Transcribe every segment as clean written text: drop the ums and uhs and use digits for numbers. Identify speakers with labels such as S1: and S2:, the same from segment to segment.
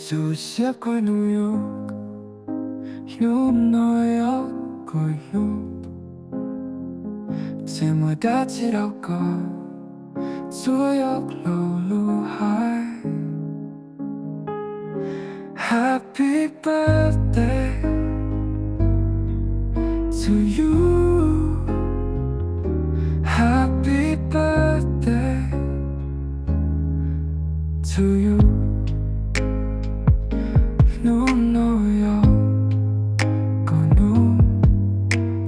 S1: Dù Siab Koj Hnub Yug, Hnub 너여 Koj Hnub Timur dachi라고 수역 luluhay. Happy birthday to you. Happy birthday to you. Hnub 너여 Koj Hnub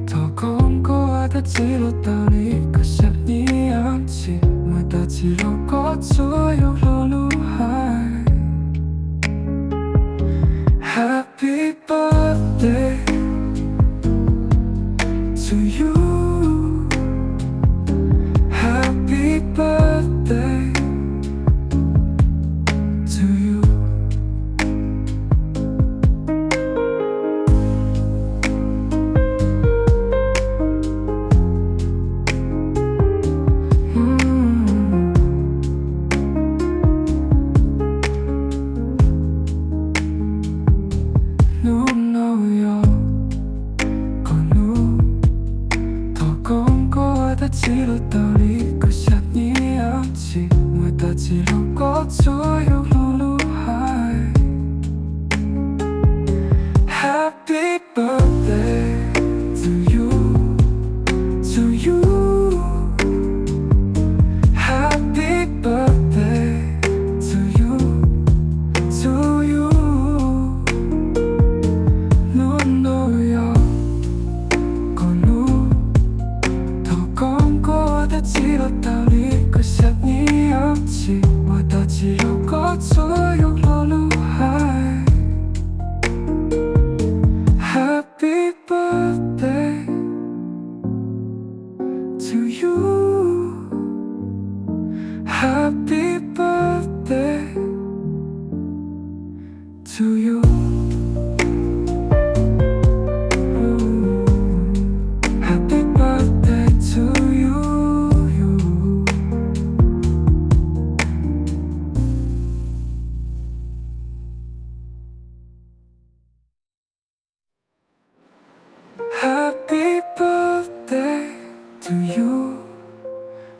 S1: 더 검고하다 지렀다니 그 샵니 않지 뭐다 지럽고 수역 luluhay. Happy birthday to you. Happy birthday to you. Hnub 너여 Koj Hnub 더 검고하다 지렀더니 그 샵니 않지 뭐다 지럽고 수역 luluhay. Happy birthday to you. To you. Happy birthday to you. To you. Hnub 너여 Koj Hnub 더 검고하다 지렀다니 그 샵니 않지 뭐다 지럽고 수역 luluhay. Happy birthday to you. Happy birthday to you. Happy birthday to you. Happy birthday to you.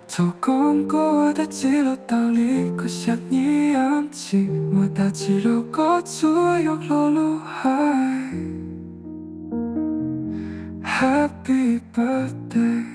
S1: 더 검고하다 지렀다니 그 샵니 않지 뭐다 지럽고 수역 luluhay. Happy birthday